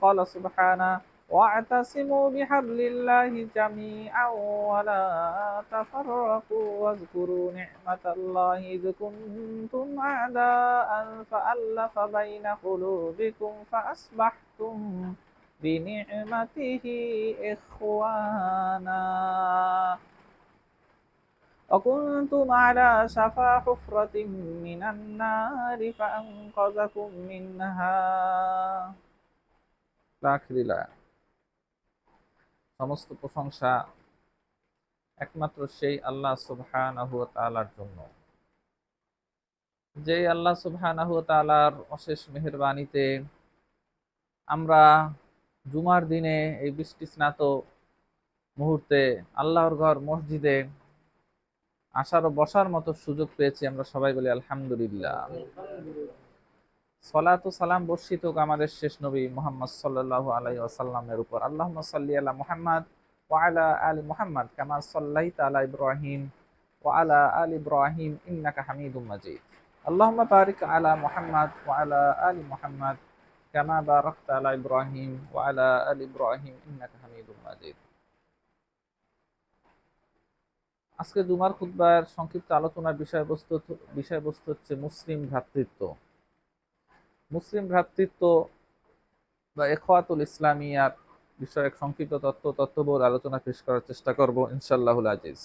قال سبحانه واعتصموا بحبل الله جميعا ولا تفرقوا واذكروا نعمة الله إذ كنتم أعداء فألف بين قلوبكم فأصبحتم بنعمته إخوانا وكنتم على شفا حفرة من النار فأنقذكم منها সমস্ত প্রশংসা একমাত্র সেই আল্লাহ সুবহানাহু ওয়া তাআলার জন্য, যে আল্লাহ সুবহানাহু ওয়া তাআলার অশেষ মেহেরবানিতে আমরা জুমার দিনে এই বৃষ্টি স্নাত মুহূর্তে আল্লাহর ঘর মসজিদে আসার ও বসার মতো সুযোগ পেয়েছি। আমরা সবাই বলি আলহামদুলিল্লাহ। সালাত ও সালাম বর্ষিত হোক আমাদের শেষ নবী মুহাম্মদ সাল্লাল্লাহু আলাইহি ওয়াসাল্লামের উপর। আল্লাহুম্মা সাল্লি আলা মুহাম্মাদ ওয়া আলা আলি মুহাম্মাদ কামা সাল্লাইতা আলা ইব্রাহিম ওয়া আলা আলি ইব্রাহিম ইন্নাকা হামিদুম মাজিদ। আল্লাহুম্মা বারিক আলা মুহাম্মাদ ওয়া আলা আলি মুহাম্মাদ কামা বারাকতা আলা ইব্রাহিম ওয়া আলা আলি ইব্রাহিম ইন্নাকা হামিদুম মাজিদ। আজকে জুমার খুতবার সংক্ষিপ্ত আলোচনার বিষয়বস্তু হচ্ছে মুসলিম ভ্রাতৃত্ব। মুসলিম ভ্রাতৃত্ব বা ইখওয়াতুল ইসলামিয়ার বিষয়ক সংক্ষিপ্ত তত্ত্ববোধ আলোচনা পেশ করার চেষ্টা করব ইনশাআল্লাহুল আজিজ।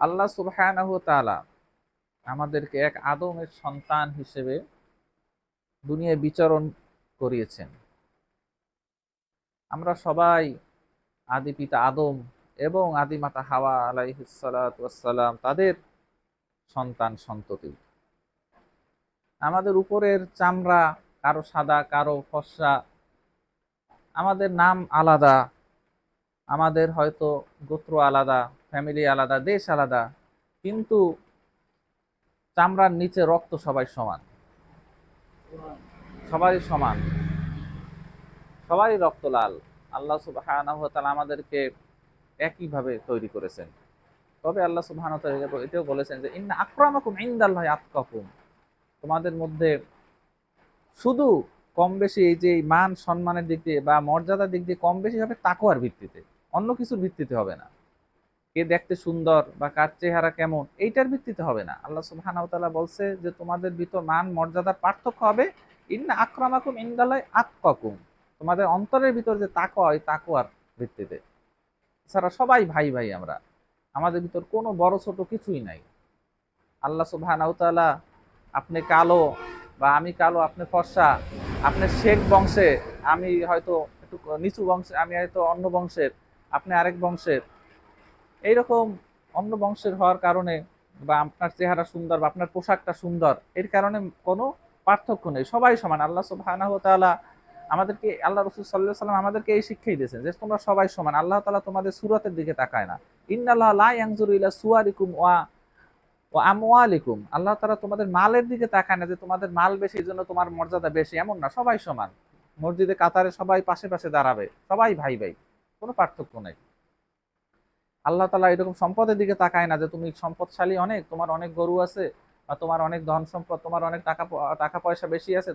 আল্লাহ সুবহানাহু ওয়া তাআলা আমাদেরকে এক আদমের সন্তান হিসেবে দুনিয়ায় বিচরণ করিয়েছেন। আমরা সবাই আদি পিতা আদম এবং আদি মাতা হাওয়া আলাইহিস সালাতু ওয়াস সালাম তাদের সন্তান সন্ততি। আমাদের উপরের চামড়া কারো সাদা কারো ফর্সা, আমাদের নাম আলাদা, আমাদের হয়তো গোত্র আলাদা, ফ্যামিলি আলাদা, দেশ আলাদা, কিন্তু চামড়ার নিচে রক্ত সবাই সমান, সবাই সমান, সবাই রক্ত লাল। আল্লাহ সুবহানাহু ওয়া তাআলা আমাদেরকে একইভাবে তৈরি করেছেন। তবে আল্লাহ সুবহানাহু ওয়া তাআলা এটাও বলেছেন যে ইন্না আকরামাকুম ইনদাল্লাহি আতকাকুম, তোমাদের মধ্যে শুধু কম বেশি এই যে মান সম্মানের দিক দিয়ে বা মর্যাদার দিক দিয়ে কম বেশি হবে তাকওয়ার ভিত্তিতে, অন্য কিছুর ভিত্তিতে হবে না। কে দেখতে সুন্দর বা কার চেহারা কেমন এইটার ভিত্তিতে হবে না। আল্লাহ সুবহানাহু ওয়া তাআলা বলছে যে তোমাদের ভিতর মান মর্যাদার পার্থক্য হবে ইন্না আকরামাকুম ইনদাল্লাহি আতকাকুম, তোমাদের অন্তরের ভিতর যে তাকওয়া, ওই তাকওয়ার ভিত্তিতে। এছাড়া সবাই ভাই ভাই, আমরা আমাদের ভিতর কোনো বড় ছোট কিছুই নাই। আল্লাহ সুবহানাহু ওয়া তাআলা আপনি কালো বা আমি কালো, আপনি ফর্সা, আপনি শেখ বংশে, আমি হয়তো একটু নিচু বংশে, আমি হয়তো অন্য বংশের, আপনি আরেক বংশের, এইরকম অন্য বংশের হওয়ার কারণে বা আপনার চেহারা সুন্দর বা আপনার পোশাকটা সুন্দর, এর কারণে কোনো পার্থক্য নেই, সবাই সমান। আল্লাহ সুবহানাহু ওয়া তাআলা আমাদেরকে, আল্লাহ রাসূল সাল্লাল্লাহু আলাইহি ওয়াসাল্লাম আমাদেরকে এই শিক্ষাই দিয়েছেন যে তোমরা সবাই সমান। আল্লাহ তাআলা তোমাদের সূরতের দিকে তাকায় না। ইন্নাল্লাহা লা ইয়ানজুরু ইলা সুওয়ারিকুম ওয়া আমওয়ালিকুম, আল্লাহ তাআলা তোমাদের মালের দিকে তাকায় না যে তোমাদের মাল বেশি এই জন্য তোমার মর্যাদা বেশি, এমন না। সবাই সমান, মসজিদে কাতারে সবাই পাশে পাশে দাঁড়াবে, সবাই ভাই ভাই, কোনো পার্থক্য নেই। আল্লাহ তাআলা এরকম সম্পদের দিকে তাকায় না যে তুমি সম্পদশালী অনেক, তোমার অনেক গরু আছে বা তোমার অনেক ধন সম্পদ, তোমার অনেক টাকা পয়সা বেশি আছে,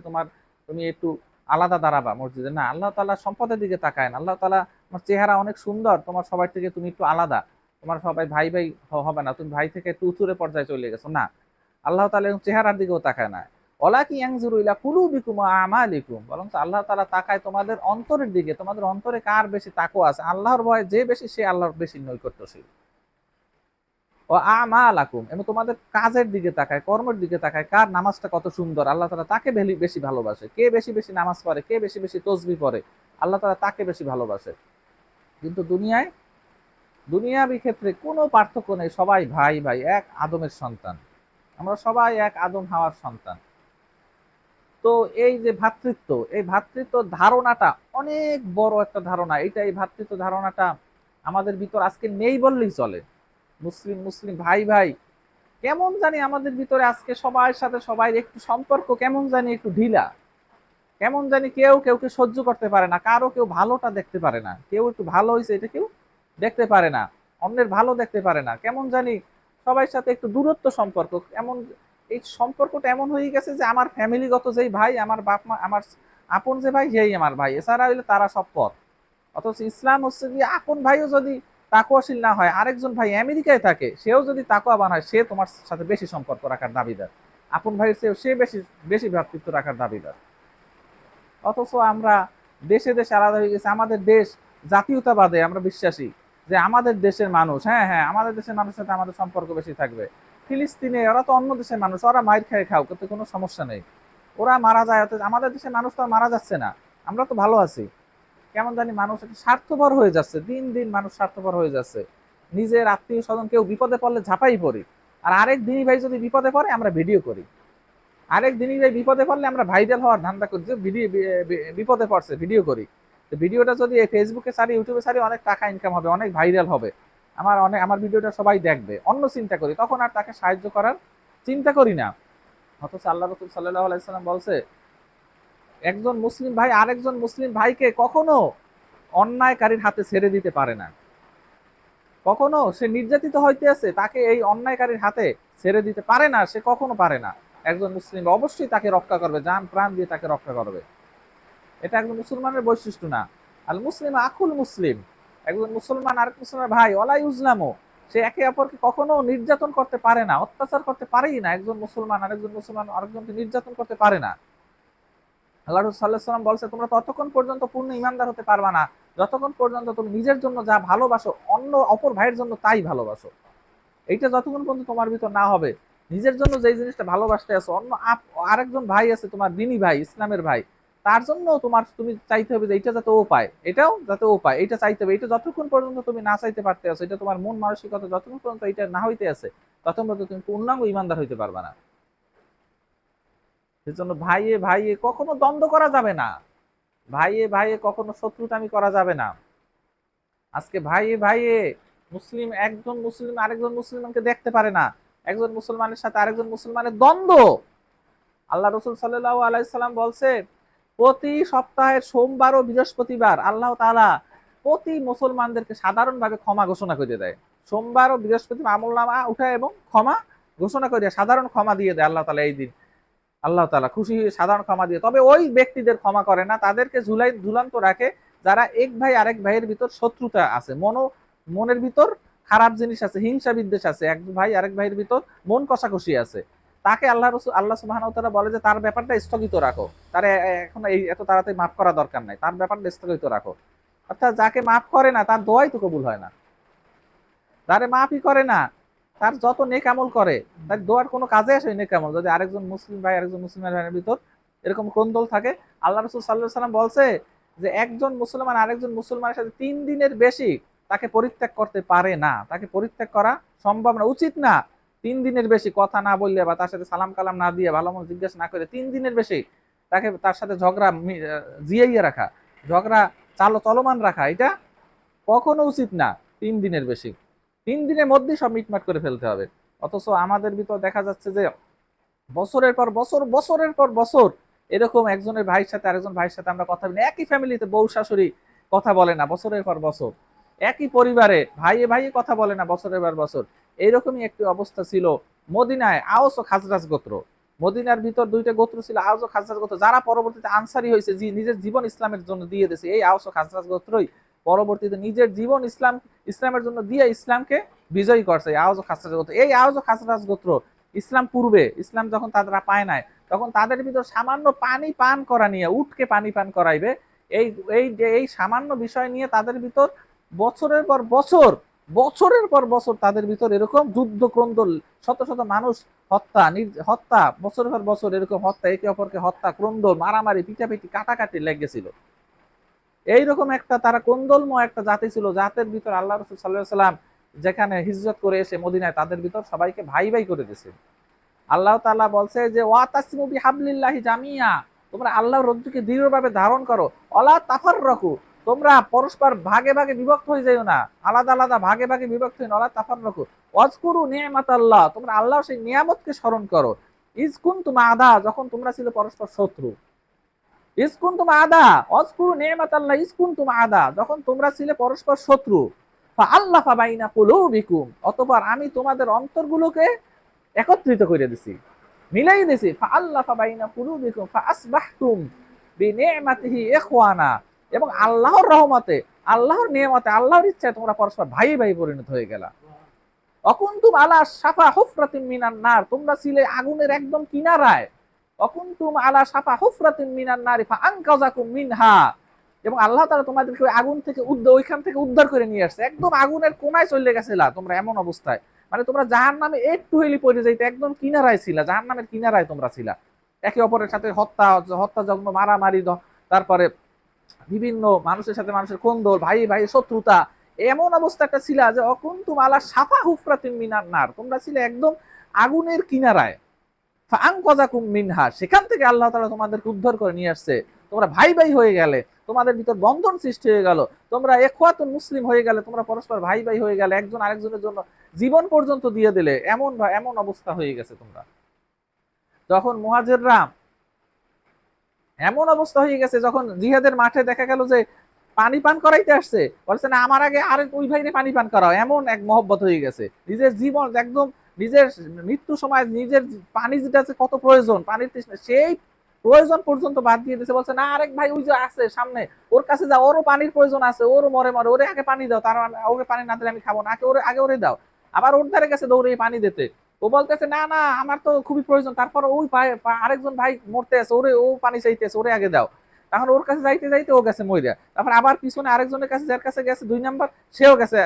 তুমি একটু আলাদা দাঁড়াবা মসজিদে, না। আল্লাহ তাআলা সম্পদের দিকে তাকায় না। আল্লাহ তাআলা তোমার চেহারা অনেক সুন্দর, তোমার সবার থেকে তুমি একটু আলাদা, তোমার সবাই ভাই ভাই হবে না, তুমি ভাই থেকে একটু উঁচুরে পর্যায়ে চলে গেছো, না। আল্লাহ তাআলা চেহারার দিকেও তাকায় না। ওয়ালাকিন ইয়ানজুরু ইলা কুলুবিকুম ওয়া আমালিকুম, বরং আল্লাহ তাআলা তাকায় তোমাদের অন্তরের দিকে, তোমাদের অন্তরে কার বেশি তাকওয়া আছে, আল্লাহর ভয় যে বেশি সে আল্লাহর বেশি নৈকট্যশীল। ও আমালাকুম, এবং তোমাদের কাজের দিকে তাকায়, কর্মের দিকে তাকায়, কার নামাজটা কত সুন্দর, আল্লাহ তাআলা তাকে বেশি ভালোবাসে। কে বেশি বেশি নামাজ পড়ে, কে বেশি বেশি তাসবিহ পড়ে, আল্লাহ তাআলা তাকে বেশি ভালোবাসে। কিন্তু দুনিয়াবি ক্ষেত্রে কোনো পার্থক্য নেই, সবাই ভাই ভাই, এক আদমের সন্তান, আমরা সবাই এক আদম হাওয়ার সন্তান। তো এই যে ভ্রাতৃত্ব, এই ভ্রাতৃত্ব ধারণাটা অনেক বড় একটা ধারণা। এই ভ্রাতৃত্ব ধারণাটা আমাদের ভিতর আজকে নেই বললেই চলে। মুসলিম মুসলিম ভাই ভাই, কেমন জানি আমাদের ভিতরে আজকে সবার সাথে সবাই একটু সম্পর্ক কেমন জানি একটু ঢিলা, কেমন জানি কেউ কেউকে সহ্য করতে পারে না, কারো কেউ ভালোটা দেখতে পারে না, কেউ একটু ভালো হয়েছে এটা কেউ দেখতে পারে না, অন্যের ভালো দেখতে পারে না, কেমন জানি সবার সাথে একটু দূরত্ব সম্পর্ক। এমন এই সম্পর্কটা এমন হয়ে গেছে যে আমার ফ্যামিলিগত যেই ভাই, আমার বাপ মা, আপন যে ভাই সেই আমার ভাই, এছাড়া হইলে তারা সব পথ। অথচ ইসলাম হচ্ছে যে আপন ভাইও যদি তাকওয়াশীল না হয়, আরেকজন ভাই আমেরিকায় থাকে, সেও যদি তাকওয়াবান হয়, সে তোমার সাথে বেশি সম্পর্ক রাখার দাবিদার। আপন ভাইয়ের চেয়েও সে বেশি বেশি ভ্রাতৃত্ব রাখার দাবিদার। অথচ আমরা দেশে দেশে আলাদা হয়ে গেছে। আমাদের দেশ জাতীয়তাবাদে আমরা বিশ্বাসী, যে আমাদের দেশের মানুষ, হ্যাঁ হ্যাঁ আমাদের দেশের মানুষের সাথে আমাদের সম্পর্ক বেশি থাকবে। ফিলিস্তিনে ওরা তো অন্য দেশের মানুষ, ওরা মাইর খেয়ে খাও, কিন্তু কোনো সমস্যা নেই, ওরা মারা যায়, অথচ আমাদের দেশের মানুষ তো আর মারা যাচ্ছে না, আমরা তো ভালো আছি। কেমন জানি মানুষ একটু স্বার্থপর হয়ে যাচ্ছে, দিন দিন মানুষ স্বার্থপর হয়ে যাচ্ছে। নিজের আত্মীয় স্বজন কেউ বিপদে পড়লে ঝাঁপাই পড়ি, আর আরেক দিনই ভাই যদি বিপদে পড়ে আমরা ভিডিও করি। আরেক দিনই ভাই বিপদে পড়লে আমরা ভাইরাল হওয়ার ধান্দা করি, যে ভিডিও বিপদে পড়ছে ভিডিও করি। তো ভিডিওটা যদি ফেসবুকে ছাড়ি, ইউটিউবে ছাড়ি, অনেক টাকা ইনকাম হবে, অনেক ভাইরাল হবে, আমার ভিডিওটা সবাই দেখবে, অন্য চিন্তা করি, তখন আর তাকে সাহায্য করার চিন্তা করি না। অথচ আল্লাহ রাসূল সাল্লাল্লাহু আলাইহি সাল্লাম বলছে, একজন মুসলিম ভাই আরেকজন মুসলিম ভাইকে কখনো অন্যায়কারীর হাতে ছেড়ে দিতে পারে না। কখনো সে নির্যাতিত হইতে আছে, তাকে এই অন্যায়কারীর হাতে ছেড়ে দিতে পারে না, সে কখনো পারে না। একজন মুসলিম অবশ্যই তাকে রক্ষা করবে, জান প্রাণ দিয়ে তাকে রক্ষা করবে। এটা একজন মুসলমানের বৈশিষ্ট্য না। আল মুসলিম আকুল মুসলিম, একজন মুসলমান আরেক মুসলমানের ভাই, ওলা ইউজলামু, সে একে অপরকে কখনো নির্যাতন করতে পারে না, অত্যাচার করতে পারেই না। একজন মুসলমান আরেকজনকে নির্যাতন করতে পারে না। আল্লাহ রাসূল সাল্লাল্লাহু আলাইহি ওয়াসাল্লাম বলছে, তোমরা ততক্ষণ পর্যন্ত পূর্ণ ঈমানদার হতে পারবা না যতক্ষণ পর্যন্ত তুমি নিজের জন্য যা ভালোবাসো অন্য অপর ভাইয়ের জন্য তাই ভালোবাসো। এইটা যতক্ষণ পর্যন্ত তোমার ভিতর না হবে, নিজের জন্য যেই জিনিসটা ভালোবাসতে আছো, অন্য আরেকজন ভাই আছে তোমার দিনী ভাই, ইসলামের ভাই, তার জন্য তুমি চাইতে হবে যে এটা যাতে ও পায়, এটাও যাতে ও পায়, এটা চাইতে হবে। এটা যতক্ষণ পর্যন্ত তুমি না চাইতে পারতে আছো, এটা তোমার মন মানসিকতা যতক্ষণ পর্যন্ত এটা না হইতে আছে, ততক্ষণ পর্যন্ত তুমি পূর্ণাঙ্গ ঈমানদার হইতে পারবা না। সেজন্য ভাইয়ে ভাইয়ে কখনো দ্বন্দ্ব করা যাবে না, ভাইয়ে ভাইয়ে কখনো শত্রুতামি করা যাবে না। আজকে ভাইয়ে ভাইয়ে মুসলিম একজন মুসলিম আরেকজন মুসলমানকে দেখতে পারে না, একজন মুসলমানের সাথে আরেকজন মুসলমানের দ্বন্দ্ব। আল্লাহ রসুল সাল্লাল্লাহু আলাইহি সাল্লাম বলছে, প্রতি সপ্তাহের সোমবার ও বৃহস্পতিবার আল্লাহ তাআলা প্রতি মুসলমানদেরকে সাধারণভাবে ক্ষমা ঘোষণা করে দেয়। সোমবার ও বৃহস্পতিবার আমলনামা উঠায় এবং ক্ষমা ঘোষণা করে দেয়, সাধারণ ক্ষমা দিয়ে দেয় আল্লাহ তাআলা এই দিন। আল্লাহ তাআলা খুশি হয়ে সাধারণ ক্ষমা দিয়ে, তবে ওই ব্যক্তিদের ক্ষমা করে না, তাদেরকে ঝুলান্ত রাখে যারা এক ভাই আরেক ভাইয়ের ভিতর শত্রুতা আছে, মনের ভিতর খারাপ জিনিস আছে, হিংসা বিদ্বেষ আছে, এক ভাই আরেক ভাইয়ের ভিতর মন কষাকষি আছে। তাকে আল্লাহ সুবহানাহু ওয়া তাআলা বলে যে তার ব্যাপারটা স্থগিত রাখো, তার এখন এই এত তাড়াতাড়ি মাফ করা দরকার নাই, তার ব্যাপারটা স্থগিত রাখো। অর্থাৎ যাকে মাফ করে না তার দোয়াই তো কবুল হয় না, যারে মাফই করে না তার যত নেক আমল করে তার দোয়ার কোনো কাজে আসে নেক আমল, যদি আরেকজন মুসলিম ভাই আরেকজন মুসলিম ভাইয়ের ভিতর এরকম কোন্দল থাকে। আল্লাহ রাসূল সাল্লাল্লাহু আলাইহি সাল্লাম বলছে যে একজন মুসলমান আরেকজন মুসলমানের সাথে 3 দিনের বেশি তাকে পরিত্যাগ করতে পারে না, তাকে পরিত্যাগ করা সম্ভব না, উচিত না। 3 দিনের বেশি কথা না বললে বা তার সাথে সালাম কালাম না দিয়ে ভালো মন্দ জিজ্ঞাসা না করে 3 দিনের বেশি তার সাথে ঝগড়া জিয়াইয়া রাখা, ঝগড়া চলমান রাখা, এটা কখনো উচিত না। 3 দিনের বেশি, 3 দিনের মধ্যেই সব মিটমাট করে ফেলতে হবে। অথচ আমাদের ভিতর দেখা যাচ্ছে যে বছরের পর বছর বছরের পর বছর এরকম একজনের ভাইয়ের সাথে আরেকজন ভাইয়ের সাথে আমরা কথা বলি, একই ফ্যামিলিতে বউ শাশুড়ি কথা বলে না বছরের পর বছর, একই পরিবারে ভাইয়ে ভাইয়ে কথা বলে না বছরের পর বছর। এইরকমই একটি অবস্থা ছিল মদিনায়, আওস ও খাজরাজ গোত্র। মদিনার ভিতর 2টা গোত্র ছিল, আওস ও খাজরাজ গোত্র, যারা পরবর্তীতে আনসারি হয়েছে, নিজের জীবন ইসলামের জন্য দিয়ে দিয়েছে, এই আওস ও খাজরাজ গোত্রই পরবর্তীতে নিজের জীবন ইসলামের জন্য দিয়ে ইসলামকে বিজয়ী করছে। আওস ও খাজরাজ গোত্র, এই আওস ও খাজরাজ গোত্র ইসলাম পূর্বে, ইসলাম যখন তারা পায় নাই, তখন তাদের ভিতর সামান্য পানি পান করা নিয়ে, উটকে পানি পান করাইবে, এই এই সামান্য বিষয় নিয়ে তাদের ভিতর বছরের পর বছর তাদের ভিতর এরকম যুদ্ধ ক্রন্দল, শত শত মানুষ হত্যা বছরের পর বছর এরকম হত্যা, একে অপরকে হত্যা, ক্রন্দল, মারামারি, পিটাপিটি, কাটাকাটি লেগেছিল। এইরকম একটা তারা কোন্দলময় একটা জাতি ছিল, জাতের ভিতর আল্লাহ রাসূল সাল্লাল্লাহু আলাইহি সাল্লাম যেখানে হিজরত করে এসে মদিনায় তাদের ভিতর সবাইকে ভাই ভাই করে দিয়েছে। আল্লাহ তাআলা বলছে যে ওয়াতাসিমু বিহাবলিল্লাহি জামিয়া, তোমরা আল্লাহর রজ্জুকে দৃঢ়ভাবে ধারণ করো, ওয়ালা তাফাররাকু, তোমরা পরস্পর ভাগে ভাগে বিভক্ত হয়ে যাইও না, আলাদা আলাদা ভাগে ভাগে বিভক্ত হই না, ওয়ালা তাফাররাকু ওয়াজকুরু নি'মাতাল্লাহ, তোমরা আল্লাহর সেই নিয়ামতকে স্মরণ করো, ইজ কুনতুম আদা, যখন তোমরা ছিলে পরস্পর শত্রু, ইজ কুনতুম আদা ওয়াজকুরু নি'মাতাল্লাহ ইজ কুনতুম আদা, যখন তোমরা ছিলে পরস্পর শত্রু, ফাআল্লাফা বাইনা কুলুবিকুম, অতঃপর আমি তোমাদের অন্তরগুলোকে একত্রিত করে দিছি, মিলাই দিছি, ফাআল্লাফা বাইনা কুলুবিকুম ফাআসবাহতুম বিনি'মাতিহি ইখওয়ানা, এবং আল্লাহর রহমতে, আল্লাহর নিয়ামতে, আল্লাহর ইচ্ছায় তোমরা পরস্পর ভাই ভাই পরিণত হয়ে গেলা। অকুনতুম আলা শাফা হুফরাতিন মিনান নার, তোমরা ছিলে আগুনের একদম কিনারায়। অকুনতুম আলা শাফা হুফরাতিন মিনান নারি ফাআনকাযাকুম মিনহা, এবং আল্লাহ তাআলা তোমাদেরকে ওই আগুন থেকে ওইখান থেকে উদ্ধার করে নিয়ে আসছে। একদম আগুনের কোনায় চলে গেছিলা তোমরা, এমন অবস্থায়, মানে তোমরা জাহান্নামে একটু হইলে পড়ে যাইতে, একদম কিনারায় ছিলা, জাহান্নামের কিনারায় তোমরা ছিলা। একে অপরের সাথে হত্যা মারামারি, তারপরে বিভিন্ন মানুষের সাথে মানুষের কোন্দল, ভাই ভাই শত্রুতা, এমন অবস্থা একটা ছিল যে অকুনতুম আলা শাফা হুফরাতিন মিনান নার, তোমরা ছিলে একদম আগুনের কিনারায়। ফাআনকাযাকুম মিনহা, সেখান থেকে আল্লাহ তাআলা তোমাদেরকে উদ্ধার করে নিয়ে আসছে। তোমরা ভাই ভাই হয়ে গেলে, তোমাদের ভিতর বন্ধন সৃষ্টি হয়ে গেল, তোমরা ইখওয়াতুন মুসলিম হয়ে গেলে, তোমরা পরস্পর ভাই ভাই হয়ে গেলে, একজন আরেকজনের জন্য জীবন পর্যন্ত দিয়ে দিলে, এমন এমন অবস্থা হয়ে গেছে তোমরা। যখন মুহাজিররা, এমন অবস্থা হয়ে গেছে যখন জিহাদের মাঠে দেখা গেল যে পানি পান করাইতে আসছে, বলছে না আমার আগে আরেক ওই ভাইরে পানি পান করাও, এমন এক মহব্বত হয়ে গেছে। নিজের জীবন একদম, নিজের মৃত্যু সময় নিজের পানি যেটা আছে কত প্রয়োজন, পানির তৃষ্ণা, সেই প্রয়োজন পর্যন্ত বাদ দিয়ে দিয়েছে। বলছে না আরেক ভাই ওই যে আছে সামনে, ওর কাছে যাও, ওরও পানির প্রয়োজন আছে, ওরও মরে মরে, ওরে আগে পানি দাও, তার ওরে পানি না দিলে আমি খাবো না, আগে ওরে দাও। আবার ওর ধারে কাছে দৌড়ে পানি দিতে, ও বলতেছে না না আমার তো খুবই প্রয়োজন, তারপর ওই আরেকজন ভাই মরতে আছে, ওরে ও পানি চাইতেছে, ওরে আগে দাও। তখন ওর কাছে যাইতে যাইতে ও গেছে মইরা, তারপর আবার পিছনে আরেকজনের কাছে, যার কাছে গেছে 2 নাম্বার, সেও গেছে,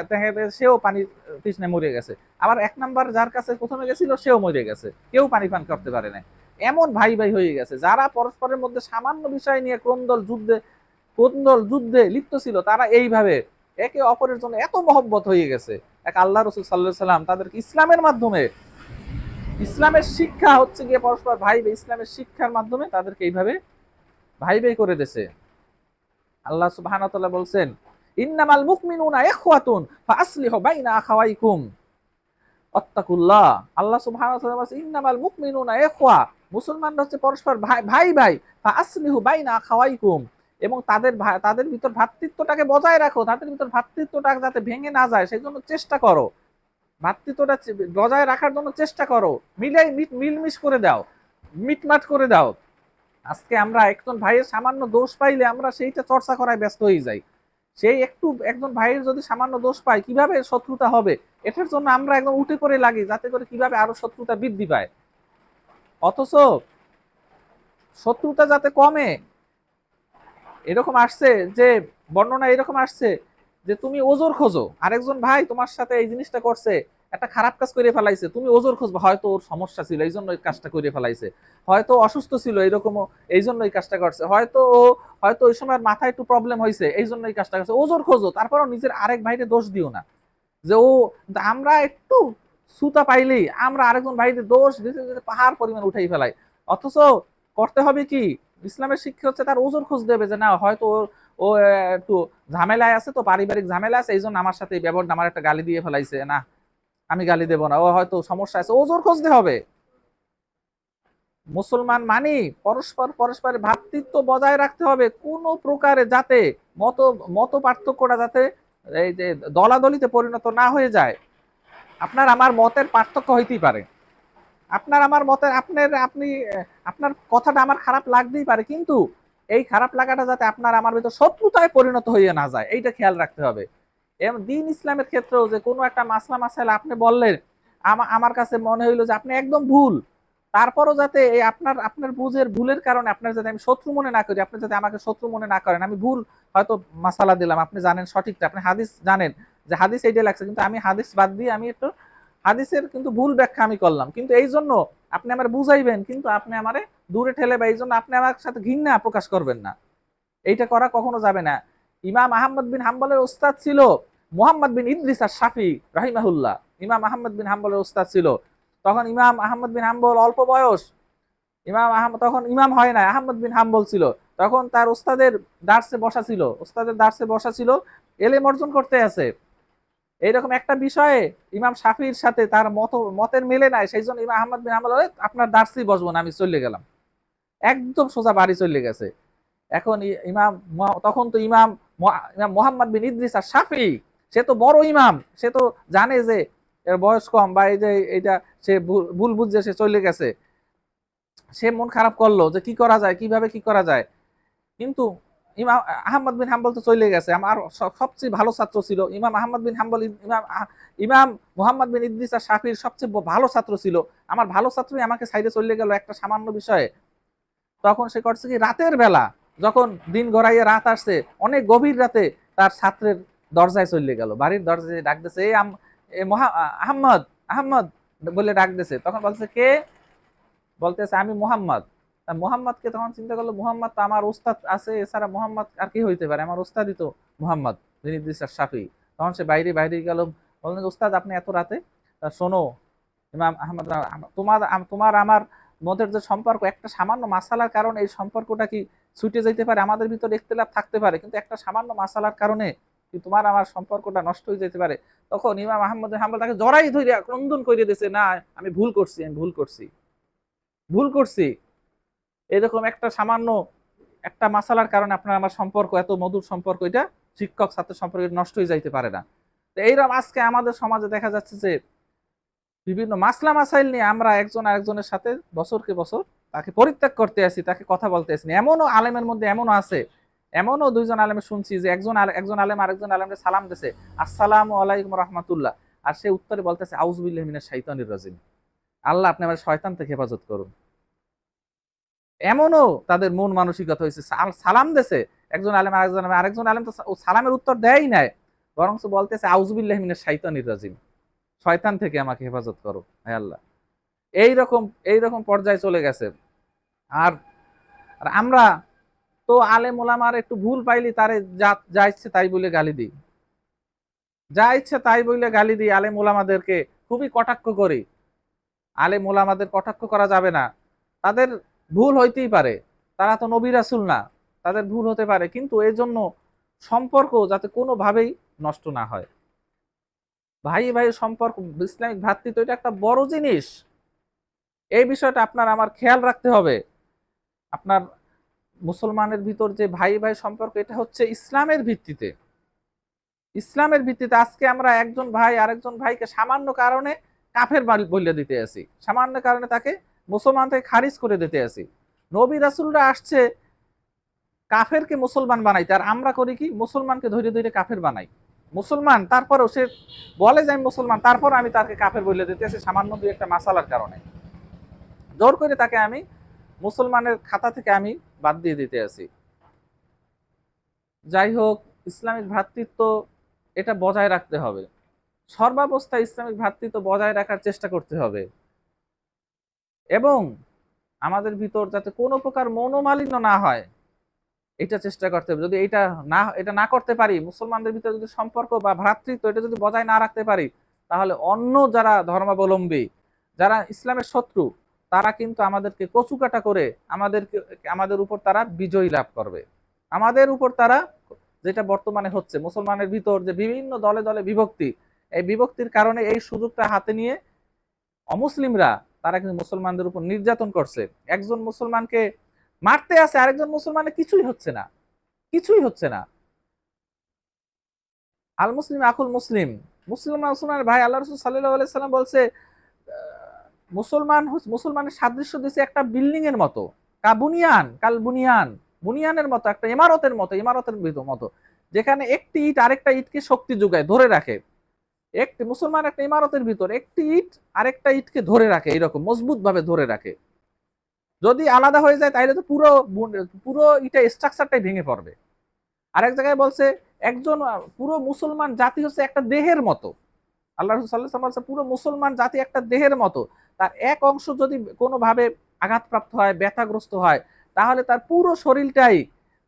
সেও পানি তৃষ্ণায় মরে গেছে। আবার 1 নাম্বার যার কাছে প্রথমে গেছিল সেও মরে গেছে, কেউ পানি পান করতে পারে না। এমন ভাই ভাই হয়ে গেছে, যারা পরস্পরের মধ্যে সামান্য বিষয় নিয়ে কোন্দল যুদ্ধে লিপ্ত ছিল, তারা এইভাবে একে অপরের জন্য এত মহব্বত হয়ে গেছে। এক আল্লাহ রাসূল সাল্লাল্লাহু আলাইহি সাল্লাম তাদেরকে ইসলামের মাধ্যমে, ইসলামের শিক্ষা হচ্ছে গিয়ে পরস্পর ভাই ভাই, ইসলামের শিক্ষার মাধ্যমে তাদেরকে এইভাবে ভাই ভাই করে দিয়েছে। আল্লাহ সুবহানাহু ওয়া তাআলা বলছেন, ইন্নামাল মুমিনুনা ইখওয়াতুন ফাআসলিহু বাইনা আখাওয়াইকুম ওয়াত্তাকুল্লাহ। আল্লাহ সুবহানাহু ওয়া তাআলা বলছেন ইন্নামাল মুমিনুনা ইখওয়া, মুসলমানরা হচ্ছে পরস্পর ভাই ভাই, ফাআসলিহু বাইনা আখাওয়াইকুম, এবং তাদের ভিতর ভ্রাতৃত্বটাকে বজায় রাখো, তাদের ভিতর ভ্রাতৃত্বটা যাতে ভেঙে না যায় সেজন্য চেষ্টা করো, ভ্রাতৃত্বটা বজায় রাখার জন্য চেষ্টা করো, মিলমিশ করে দাও, মিটমাট করে দাও। আজকে আমরা একজন ভাইয়ের সামান্য দোষ পাইলে আমরা সেইটা চর্চা করায় ব্যস্ত হয়ে যাই। সেই একজন ভাইয়ের যদি সামান্য দোষ পায়, কিভাবে শত্রুতা হবে, এটার জন্য আমরা একদম উঠে করে লাগি, যাতে করে কিভাবে আরো শত্রুতা বৃদ্ধি পায়। অথচ শত্রুতা যাতে কমে, এরকম আসছে যে বর্ণনা এরকম আসছে যে তুমি ওজোর খোঁজো, আরেকজন ভাই তোমার সাথে এই জিনিসটা করছে, একটা খারাপ কাজ করে ফেলাইছে, তুমি ওজোর খুঁজবা, হয়তো ওর সমস্যা ছিল এই জন্য এই কাজটা করে ফেলাইছে, হয়তো অসুস্থ ছিল এরকমও এই জন্য এই কাজটা করছে, হয়তো ওই সময় মাথায় একটু প্রবলেম হয়েছে এই জন্য এই কাজটা করছে। ওজোর খোঁজো, তারপরও নিজের আরেক ভাইকে দোষ দিও না যে আমরা একটু সুতা পাইলেই আমরা আরেকজন ভাইকে দোষ দিতে দিতে পাহাড় পরিমাণ উঠাই ফেলাই। অথচ করতে হবে কি, ইসলামের শিক্ষা হচ্ছে তার ওজোর খোঁজ দেবে যে না হয়তো ও একটু ঝামেলায় আছে, তো পারিবারিক ঝামেলা আছে, এই জন্য আমার সাথে ব্যবহার, আমার একটা গালি দিয়ে ফেলাইছে, না আমি গালি দেবো না, ও হয়তো সমস্যা আছে, ওজোর খুঁজতে হবে। মুসলমান মানি পরস্পরের ভ্রাতৃত্ব বজায় রাখতে হবে, কোন প্রকারে যাতে মত পার্থক্যটা যাতে এই যে দলাদলিতে পরিণত না হয়ে যায়। আপনার আমার মতের পার্থক্য হইতেই পারে, আপনার আমার মতের আপনার কথাটা আমার খারাপ লাগতেই পারে, কিন্তু এই খারাপ লাগাটা যাতে আপনার আমার ভিতর শত্রুতায় পরিণত হয়ে না যায়, এইটা খেয়াল রাখতে হবে। এবং দিন ইসলামের ক্ষেত্রেও যে কোনো একটা মাসলা আপনি বললেন, আমার কাছে মনে হইলো যে আপনি একদম ভুল, তারপরও যাতে এই আপনার ভুলের কারণে আপনার যাতে আমি শত্রু মনে না করি, আপনি যাতে আমাকে শত্রু মনে না করেন। আমি ভুল হয়তো মাসালা দিলাম, আপনি জানেন সঠিকটা, আপনি হাদিস জানেন যে হাদিস এইটা লাগছে, কিন্তু আমি হাদিস বাদ দিয়ে আমি একটু হাদিসের কিন্তু ভুল ব্যাখ্যা আমি করলাম, কিন্তু এই জন্য আপনি আমার বুঝাইবেন, কিন্তু আপনি আমারে দূরে ঠেলে বা এই জন্য আপনি আমার সাথে ঘৃণা প্রকাশ করবেন না, এইটা করা কখনো যাবে না। ইমাম আহমদ বিন হাম্বলের ওস্তাদ ছিল মুহাম্মদ বিন ইদ্রিস আশ-শাফি রাহিমাহুল্লাহ। ইমাম আহমদ বিন হাম্বলের ওস্তাদ ছিল, তখন ইমাম আহমদ বিন হাম্বল অল্প বয়স, তখন ইমাম হয় না, আহমদ বিন হাম্বল ছিল, তখন তার ওস্তাদের দার্সে বসা ছিল, এলেম অর্জন করতে আছে। এইরকম একটা বিষয়ে ইমাম শাফির সাথে তার মতের মেলে নাই, সেই জন্য ইমাম আহমদ বিন হাম্বল আপনার দার্সেই বসবো না, আমি চলে গেলাম, একদম সোজা বাড়ি চলে গেছে। এখন তখন তো ইমাম মুহাম্মদ বিন ইদ্রিস আশ-শাফি, সে তো বড় ইমাম, সে তো জানে যে এর বয়স কম, বা এই যে এইটা সে ভুল বুঝছে, সে চলে গেছে, সে মন খারাপ করলো যে কি করা যায়, কিভাবে কি করা যায়। কিন্তু ইমাম আহমদ বিন হাম্বল তো চলে গেছে, আমার সবচেয়ে ভালো ছাত্র ছিল ইমাম আহমদ বিন হাম্বল, ইমাম মুহাম্মদ বিন ইদ্রিস আর শাফির সবচেয়ে ভালো ছাত্র ছিল। আমার ভালো ছাত্রই আমাকে সাইডে চলে গেল একটা সামান্য বিষয়ে। তখন সে করছে কি, রাতের বেলা যখন দিন গড়াইয়ে রাত আসছে, অনেক গভীর রাতে তার ছাত্রের দরজায় চলে গেল, বাড়ির দরজায় ডাক দিছে, আহম্মদ আহম্মদ বলে ডাক দিছে। তখন বলছে কে? বলতেছে আমি মুহাম্মদ। মুহাম্মদকে তখন চিন্তা করলো, মুহাম্মদ তো আমার উস্তাদ আছে, এছাড়া মুহাম্মদ আর কি হইতে পারে, আমার উস্তাদই তো মুহাম্মদ বিন ইদ্রিস শাফি। তখন সে বাইরে বাইরে গেল, বললেন উস্তাদ আপনি এত রাতে? শোনো ইমাম আহমদ, তোমার তোমার আমার মধ্যে যে সম্পর্ক, একটা সামান্য মাসালার কারণে এই সম্পর্কটা কি ছুটে যেতে পারে, আমাদের ভিতরে ইখতিলাফ থাকতে পারে, কিন্তু একটা সামান্য মাসালার কারণে কি তোমার আমার সম্পর্কটা নষ্ট হয়ে যেতে পারে। তখন ইমাম আহমদ হাম্বল তাকে জড়াই ধরে ক্রন্দন করে দিয়েছে, না আমি ভুল করছি, আমি ভুল করছি, ভুল করছি। এরকম একটা সামান্য একটা মাসালার কারণে আপনার আমার সম্পর্ক, এত মধুর সম্পর্ক, এটা শিক্ষক ছাত্র সম্পর্ক নষ্ট হয়ে যাইতে পারে না। তো এইরকম আজকে আমাদের সমাজে দেখা যাচ্ছে যে বিভিন্ন মাসলা মাসাইল নিয়ে আমরা একজন আরেকজনের সাথে বছরকে বছর তাকে পরিত্যাগ করতে আসি, তাকে কথা বলতে আসি। এমনও আলেমের মধ্যে এমনও আছে, এমনও দুইজন আলেমে শুনছি যে একজন আলেম আরেকজন আলেমকে সালাম দিছে, আসসালামু আলাইকুম রহমাতুল্লাহ, আর সে উত্তরে বলতেছে আউযুবিল্লাহি মিনাশ শাইতানির রাজিম, আল্লাহ আপনি আমার শয়তান থেকে হেফাজত করুন। এমনও তাদের মন মানসিকতা হয়েছে, সালাম দেছে একজন আলেম আরেকজন আলেম তো সালামের উত্তর দেয়ই নাই, বরং বলতেছে আউযুবিল্লাহি মিনাশ শাইতানির রাজিম, শয়তান থেকে আমাকে হেফাজত করো হে আল্লাহ। এইরকম এইরকম পর্যায়ে চলে গেছে। আর আর আমরা তো আলেম ওলামার একটু ভুল পাইলি তারে যা যা ইচ্ছে তাই বলে গালি দিই, যা ইচ্ছে তাই বলে গালি দিই, আলেম ওলামাদেরকে খুবই কটাক্ষ করি। আলেম ওলামাদের কটাক্ষ করা যাবে না, তাদের ভুল হইতেই পারে, তারা তো নবী রাসূল না, তাদের ভুল হতে পারে, কিন্তু এই জন্য সম্পর্ক যাতে কোনোভাবেই নষ্ট না হয়। ভাই ভাই সম্পর্ক, ইসলামিক ভ্রাতৃত্ব এটা একটা বড় জিনিস, এই বিষয়টা আপনার আমার খেয়াল রাখতে হবে। আপনার মুসলমানের ভিতর যে ভাই ভাই সম্পর্ক, এটা হচ্ছে ইসলামের ভিত্তিতে, ইসলামের ভিত্তিতে। আজকে আমরা একজন ভাই আরেকজন ভাইকে সামান্য কারণে কাফের বলে দিতে আসি, সামান্য কারণে তাকে মুসলমান থেকে খারিজ করে দিতে আসি। নবী রাসূলরা আসছে কাফেরকে মুসলমান বানাইতে, আর আমরা করি কি, মুসলমানকে ধরে ধরে কাফের বানাই। মুসলমান তারপরেও সে বলে যে আমি মুসলমান, তারপর আমি তাকে কাফের বলে দিতে আসি সামান্য দুই একটা মাসালার কারণে, জোর করে তাকে আমি মুসলমানের খাতা থেকে আমি বাদ দিয়ে দিতে আসি। যাই হোক, ইসলামিক ভ্রাতৃত্ব এটা বজায় রাখতে হবে, সর্বাবস্থায় ইসলামিক ভ্রাতৃত্ব বজায় রাখার চেষ্টা করতে হবে, এবং আমাদের ভিতর যাতে কোনো প্রকার মনোমালিন্য না হয় এটা চেষ্টা করতে হবে। যদি এটা না করতে পারি, মুসলমানদের ভিতরে যদি সম্পর্ক বা ভ্রাতৃত্ব এটা যদি বজায় না রাখতে পারি, তাহলে অন্য যারা ধর্মাবলম্বী, যারা ইসলামের শত্রু, তারা কিন্তু আমাদেরকে কচুকাটা করে আমাদের উপর তারা বিজয় লাভ করবে। আমাদের উপর তারা, যেটা বর্তমানে হচ্ছে মুসলমানের ভিতর যে বিভিন্ন দলে দলে বিভক্তি, এই বিভক্তির কারণে এই সুযোগটা হাতে নিয়ে অমুসলিমরা তারা কিন্তু মুসলমানদের উপর নির্যাতন করছে। একজন মুসলমানকে মারতে আছে, আরেকজন মুসলমানের কিছুই হচ্ছে না, কিছুই হচ্ছে না। আল মুসলিম আকুল মুসলিম, মুসলমানের ভাই। আল্লাহ রাসূল সাল্লাল্লাহু আলাইহি সাল্লাম বলছে মুসলমানের সাদৃশ্য দিছে একটা বিল্ডিং এর মতো, কাল বুনিয়ান, বুনিয়ানের মতো, একটা ইমারতের মতো, যেখানে একটি ইট আরেকটা ইটকে শক্তি যোগায়, ধরে রাখে। একটি মুসলমান একটা ইমারতের ভিতর একটি ইট আরেকটা ইটকে ধরে রাখে, এরকম মজবুত ভাবে ধরে রাখে। যদি আলাদা হয়ে যায় তাহলে তো পুরো পুরো ইটা স্ট্রাকচারটাই ভেঙে পড়বে। আরেক জায়গায় বলছে একজন পুরো মুসলমান জাতি হচ্ছে একটা দেহের মতো। আল্লাহ রাসূল সাল্লাল্লাহু আলাইহি ওয়াসাল্লাম বলছে পুরো মুসলমান জাতি একটা দেহের মতো, তার এক অংশ যদি কোনোভাবে আঘাতপ্রাপ্ত হয়, ব্যথাগ্রস্ত হয়, তাহলে তার পুরো শরীরটাই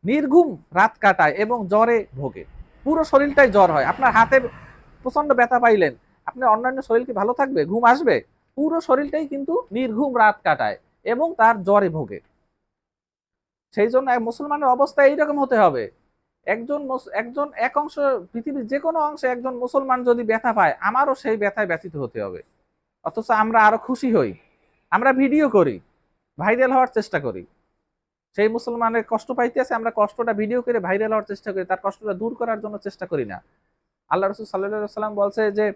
নির্ঘুম রাত কাটায় এবং জ্বরে ভোগে, পুরো শরীরটাই জ্বর হয়। আপনার হাতে প্রচন্ড ব্যথা পাইলেন, আপনার অন্যান্য শরীর কি ভালো থাকবে, ঘুম আসবে? পুরো শরীরটাই কিন্তু নির্ঘুম রাত কাটায় এবং তার জ্বরে ভোগে। সেই জন্য মুসলমানের অবস্থা এইরকম হতে হবে। একজন এক অংশ, পৃথিবীর যে কোনো অংশে একজন মুসলমান যদি ব্যথা পায়, আমারও সেই ব্যথায় ব্যথিত হতে হবে। অথচ আমরা আরো খুশি হই, আমরা ভিডিও করি, ভাইরাল হওয়ার চেষ্টা করি। সেই মুসলমানের কষ্ট পাইতে আছে, আমরা কষ্টটা ভিডিও করে ভাইরাল হওয়ার চেষ্টা করি, তার কষ্টটা দূর করার জন্য চেষ্টা করি না। আল্লাহ রাসূল সাল্লাল্লাহু আলাইহি ওয়াসাল্লাম বলছে যে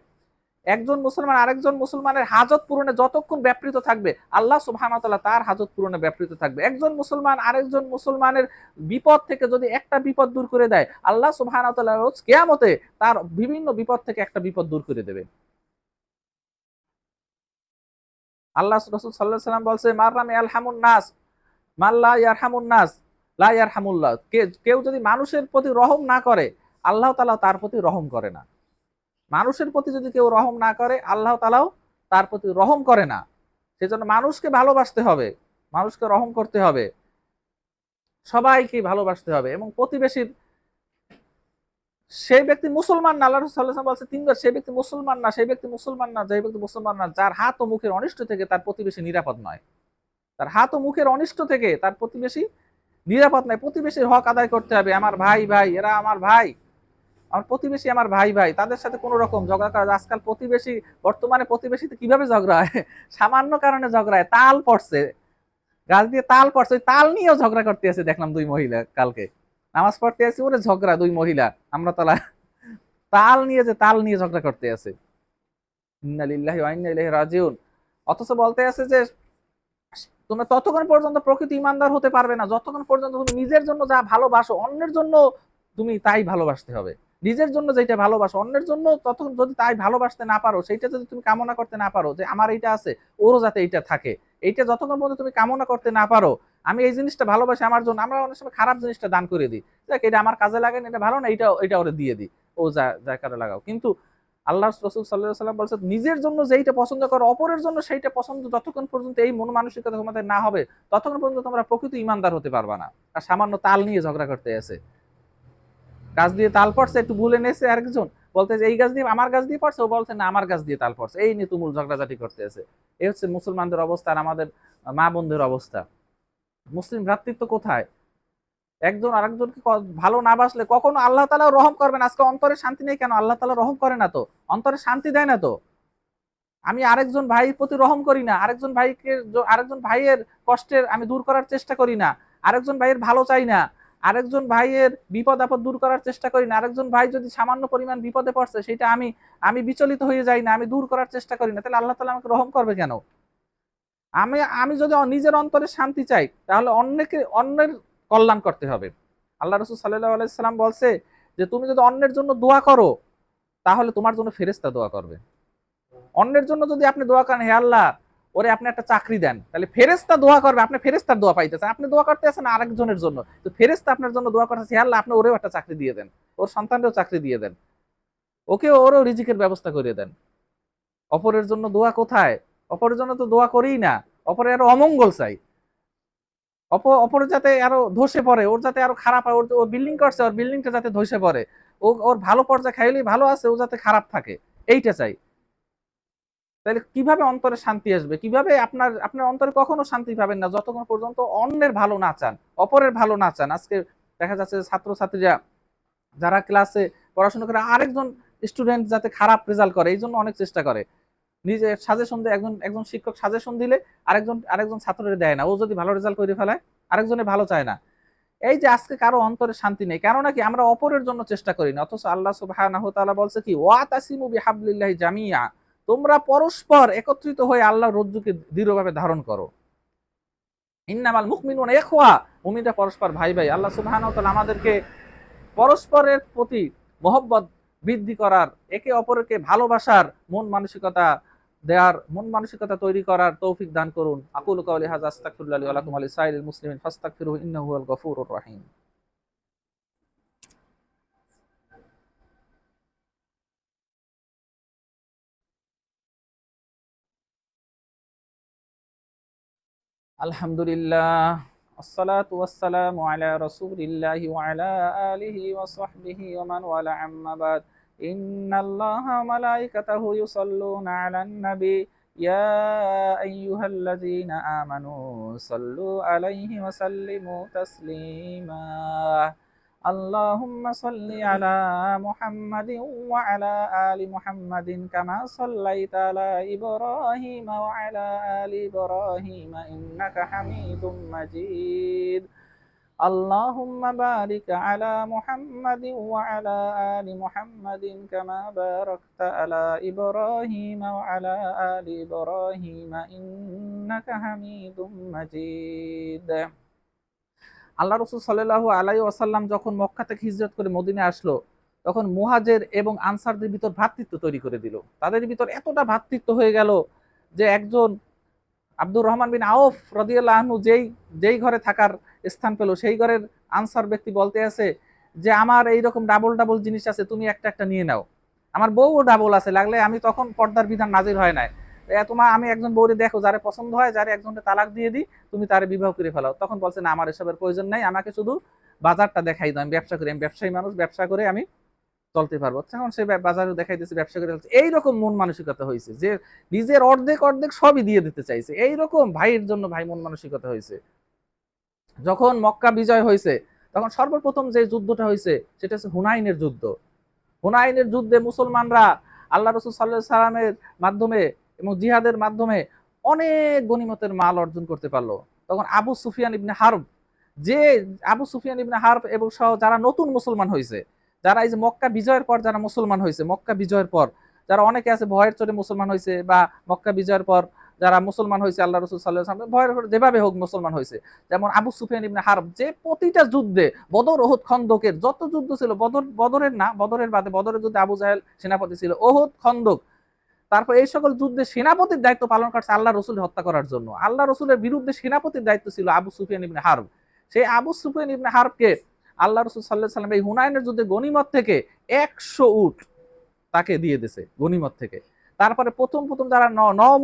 একজন মুসলমান আরেকজন মুসলমানের হাজত পূরণে যতক্ষণ ব্যাপৃত থাকবে, আল্লাহ সুবহানাহু ওয়া তাআলা তার হাজত পূরণে ব্যাপৃত থাকবে। একজন মুসলমান আরেকজন মুসলমানের বিপদ থেকে যদি একটা বিপদ দূর করে দেয়, আল্লাহ সুবহানাহু ওয়া তাআলা রোজ কিয়ামতে তার বিভিন্ন বিপদ থেকে একটা বিপদ দূর করে দেবে। আল্লাহ রাসূল সাল্লাল্লাহু আলাইহি ওয়াসাল্লাম বলছে, মাররামে আলহামুন নাস মান লা ইয়ারহামুন নাস লা ইয়ারহামুল্লাহ। কেউ যদি মানুষের প্রতি রহম না করে, আল্লাহ তাআলা তার প্রতি রহম করে না। মানুষের প্রতি যদি কেউ রহম না করে, আল্লাহ তাআলাও তার প্রতি রহম করে না। সেজন্য মানুষকে ভালোবাসতে হবে, মানুষকে রহম করতে হবে, সবাইকে ভালোবাসতে হবে এবং প্রতিবেশীর, সেই ব্যক্তি মুসলমান না, আল্লাহ রাসূল সাল্লাল্লাহু আলাইহি ওয়াসাল্লাম বলছে তিনবার, সেই ব্যক্তি মুসলমান না, সেই ব্যক্তি মুসলমান না, যে ব্যক্তি মুসলমান না যার হাত ও মুখের অনিষ্ট থেকে তার প্রতিবেশী নিরাপদ নয়। তার হাত ও মুখের অনিষ্ট থেকে তার প্রতিবেশী নিরাপদ নয়। প্রতিবেশীর হক আদায় করতে হবে। আমার ভাই ভাই, এরা আমার ভাই, আমার প্রতিবেশী আমার ভাই ভাই, তাদের সাথে কোনো রকম ঝগড়া করা। আজকাল প্রতিবেশী, বর্তমানে প্রতিবেশীতে কিভাবে ঝগড়া হয়, সামান্য কারণে ঝগড়া হয়। তাল পড়ছে, গাছ দিয়ে তাল পড়ছে, ওই তাল নিয়েও ঝগড়া করতে আছে। দেখলাম দুই মহিলা কালকে নামাজ পড়তে আছে, ওরে ঝগড়া, দুই মহিলা আমরা তালা তাল নিয়ে, যে তাল নিয়ে ঝগড়া করতে আছে। ইন্না লিল্লাহি ওয়া ইন্না ইলাইহি রাজিউন। অথচ বলতে আছে যে তোমরা ততক্ষণ পর্যন্ত প্রকৃত ইমানদার হতে পারবে না যতক্ষণ পর্যন্ত তুমি নিজের জন্য যা ভালোবাসো অন্যের জন্য তুমি তাই ভালোবাসতে হবে। নিজের জন্য যেটা ভালোবাসো অন্যের জন্য ততক্ষণ যদি তাই ভালোবাসতে না পারো, সেইটা যদি তুমি কামনা করতে না পারো যে আমার এইটা আছে ওরও যাতে এইটা থাকে, এইটা যতক্ষণ পর্যন্ত তুমি কামনা করতে না পারো, আমি এই জিনিসটা ভালোবাসি আমার জন্য। আমরা অনেক সময় খারাপ জিনিসটা দান করে দিই, দেখ এটা আমার কাজে লাগে না, এটা ভালো না, এটা ওরে দিয়ে দিই, ও যা যা কারো লাগাও। কিন্তু আল্লাহ রাসূল সাল্লাল্লাহু আলাইহি ওয়াসাল্লাম বলেছেন, নিজের জন্য যেইটা পছন্দ করো অপরের জন্য সেইটা পছন্দ যতক্ষণ পর্যন্ত এই মন মানসিকতা তোমাদের না হবে, ততক্ষণ পর্যন্ত তোমরা প্রকৃত ইমানদার হতে পারবা না। আর সামান্য তাল নিয়ে ঝগড়া করতে আছে, গাছ দিয়ে তাল পড়ছে, একটু ভুলে নেছে আরেকজন, বলতে যে এই গাছ দিয়ে আমার গাছ দিয়ে পড়ছে, ও বলছে না আমার গাছ দিয়ে তাল পড়ছে, এই নিয়ে তুমুল ঝগড়াঝাটি করতে আছে। এই হচ্ছে মুসলমানদের অবস্থা আর আমাদের মা বোনদের অবস্থা। মুসলিম ভ্রাতৃত্ব কোথায়? একজন আরেকজনকে ভালো না বাসলে কখনো আল্লাহ তাআলা রহম করবেন। আজকে অন্তরে শান্তি নেই কেন? আল্লাহ তাআলা রহম করে না তো, অন্তরে শান্তি দেয় না তো। আমি আরেকজন ভাইয়ের প্রতি রহম করি না, আরেকজন ভাইয়ের কষ্টের আমি দূর করার চেষ্টা করি না, আরেকজন ভাইয়ের ভালো চাই না, আরেকজন ভাইয়ের বিপদ আপদ দূর করার চেষ্টা করি না, আরেকজন ভাই যদি সামান্য পরিমাণ বিপদে পড়ছে সেটা আমি আমি বিচলিত হয়ে যাই না, আমি দূর করার চেষ্টা করি না, তাহলে আল্লাহ তাআলা আমাকে রহম করবে কেন? আমি আমি যদি নিজের অন্তরে শান্তি চাই তাহলে অন্যের কল্যাণ করতে হবে। আল্লাহ রাসূল সাল্লাল্লাহু আলাইহি সাল্লাম বলছে যে তুমি যদি অন্যের জন্য দোয়া করো তাহলে তোমার জন্য ফেরেশতা দোয়া করবে। অন্যের জন্য যদি আপনি দোয়া করেন, হে আল্লাহ ওরে আপনি একটা চাকরি দেন, তাহলে ফেরেশতা দোয়া করবে, আপনি ফেরেশতার দোয়া পাইতেছেন। আপনি দোয়া করতে আছেন আরেকজনের জন্য, তো ফেরেশতা আপনার জন্য দোয়া করতেছে, হে আল্লাহ আপনি ওরেও একটা চাকরি দিয়ে দেন, ওর সন্তানকেও চাকরি দিয়ে দেন, ওরও রিজিকের ব্যবস্থা করে দেন। অপরের জন্য দোয়া কোথায়? অপরের জন্য তো দোয়া করিই না, অপরের আরো অমঙ্গল চাই, অপর যাতে আরো ধসে পড়ে, ওর যাতে আরো খারাপ হয়, ওর বিল্ডিং করছে, ওর বিল্ডিংটা যাতে ধসে পড়ে, ওর ভালো পর্যায়ে খাইলেই ভালো আছে, ও যাতে খারাপ থাকে, এইটা চাই। তাহলে কিভাবে অন্তরে শান্তি আসবে? কিভাবে আপনার আপনার অন্তরে কখনো শান্তি পাবেন না যতক্ষণ পর্যন্ত অন্যের ভালো না চান, অপরের ভালো না চান। আজকে দেখা যাচ্ছে ছাত্রছাত্রীরা যারা ক্লাসে পড়াশোনা করে আরেকজন স্টুডেন্ট যাতে খারাপ রেজাল্ট করে এই জন্য অনেক চেষ্টা করে, নিজে সাজেশন দিয়ে, একজন একজন শিক্ষক সাজেশন দিলে আরেকজন ছাত্রের দেয় না, ও যদি ভালো রেজাল্ট করে ফেলায় আরেকজনের ভালো চায় না। এই যে আজকে কারো অন্তরে শান্তি নেই, কেন নাকি আমরা অপরের জন্য চেষ্টা করি না। অথচ আল্লাহ সুবহানাহু ওয়া তাআলা বলছে কি, ওয়াতাসিমু বিহাবলিল্লাহি জামিয়া, তোমরা পরস্পর একত্রিত হয়ে আল্লাহর রজ্জুকে দৃঢ়ভাবে ধারণ করো। ইন্নামাল মুমিনুনা ইখওয়া, মুমিনরা পরস্পর ভাই ভাই। আল্লাহ সুবহানাহু ওয়া তাআলা আমাদেরকে পরস্পরের প্রতি মহব্বত বৃদ্ধি করার, একে অপরকে ভালোবাসার মন মানসিকতা তৈরি করার তৌফিক দান করুন। আকুলু কাওলি হাযা আস্তাগফিরুল্লাহ লি ওয়া লাকুম ওয়া লিসাইরিল মুসলিমিন ফাস্তাগফিরুহু ইন্নাহু হুয়াল গফুরুর রহিম। আলহামদুলিল্লাহ, আসসালাতু ওয়াসসালামু আলা রাসূলিল্লাহি ওয়া আলা আলিহি ওয়া সাহবিহি ওয়া মান ওয়ালা, আম্মা বাদ। ইন্নাল্লাহা ওয়া মালাইকাতাহু ইউসাল্লুনা আলান নবী ইয়া আইয়ুহাল্লাযীনা আমানু সাল্লু আলাইহি ওয়া সাল্লিমু তাসলিমা। আল্লাহুম্মা সাল্লি আলা মুহাম্মাদিন ওয়া আলা আলি মুহাম্মাদিন কামা সাল্লাইতা আলা ইব্রাহিম ওয়া আলা আলি ইব্রাহিম ইন্নাকা হামিদুম মাজিদ। اللهم بارك على محمد وعلى آل محمد كما باركت على إبراهيم وعلى آل إبراهيم إنك حميد مجيد। আল্লাহ রাসূল সাল্লাল্লাহু আলাইহি ওয়াসাল্লাম যখন মক্কা থেকে হিজরত করে মদিনায় আসলো, তখন মুহাজির এবং আনসারদের ভিতর ভ্রাতৃত্ব তৈরি করে দিল। তাদের ভিতর এতটা ভ্রাতৃত্ব হয়ে গেল যে একজন আব্দুর রহমান বিন আউফ রাদিয়াল্লাহু আনহু যেই যেই ঘরে থাকার স্থান পেল, সেই ঘরের আনসার ব্যক্তি বলতে আছে যে আমার এইরকম ডাবল ডাবল জিনিস আছে, তুমি একটা একটা নিয়ে নাও। আমার বউও ডাবল আছে, লাগলে আমি তখন পর্দার বিধান নাজির হয় নাই, তোমার আমি একজন বউরে দেখো যারে পছন্দ হয়, যারে একজনকে তালাক দিয়ে দিই, তুমি তারে বিবাহ করে ফেলাও। তখন বলছে না, আমার এসবের প্রয়োজন নাই, আমাকে শুধু বাজারটা দেখাই দাও, আমি ব্যবসা করি, আমি ব্যবসায়ী মানুষ, ব্যবসা করে আমি চলতে পারবো। তখন সে বাজারে দেখাইতেছে, ব্যবসা করে চলছে। এইরকম মন মানসিকতা হয়েছে যে নিজের অর্ধেক অর্ধেক সবই দিয়ে দিতে চাইছে। এইরকম ভাইয়ের জন্য ভাই মন মানসিকতা হয়েছে। যখন মক্কা বিজয় হয়েছে, তখন সর্বপ্রথম যে যুদ্ধটা হয়েছে সেটা হচ্ছে হুনাইনের যুদ্ধ। হুনাইনের যুদ্ধে মুসলমানরা আল্লাহ রাসূল সাল্লাল্লাহু আলাইহি সাল্লামের মাধ্যমে এবং জিহাদের মাধ্যমে অনেক গনিমতের মাল অর্জন করতে পারলো। তখন আবু সুফিয়ান ইবনে হারব, যে আবু সুফিয়ান ইবনে হারব এবং সহ যারা নতুন মুসলমান হয়েছে, যারা এই যে মক্কা বিজয়ের পর যারা মুসলমান হয়েছে, মক্কা বিজয়ের পর যারা অনেকে আছে ভয়ের চোটে মুসলমান হয়েছে, বা মক্কা বিজয়ের পর যারা মুসলমান হয়েছে আল্লাহ রাসূল সাল্লাল্লাহু আলাইহি ওয়াসাল্লাম ভয়ের যেভাবে হোক মুসলমান হয়েছে, যেমন আবু সুফিয়ান ইবনে হারব, যে প্রতিটা যুদ্ধে বদর, ওহুদ, খন্দকের যত যুদ্ধ ছিল, বদরের না, বদরের বাদে, বদরের যুদ্ধে আবু জাহেল সেনাপতি ছিল, ওহুদ, খন্দক, তারপর এই সকল যুদ্ধে সেনাপতির দায়িত্ব পালন করছে আল্লাহ রসুল হত্যা করার জন্য। আল্লাহ রসুলের বিরুদ্ধে সেনাপতির দায়িত্ব ছিল আবু সুফিয়ান ইবনে হারব। সেই আবু সুফিয়ান ইবনে হারবকে আল্লাহ রসুল সাল্লাল্লাহু আলাইহি সাল্লাম এই হুনাইনের যুদ্ধে গনিমত থেকে 100 উট তাকে দিয়ে দিয়েছে গনিমত থেকে। তারপরে প্রথম প্রথম যারা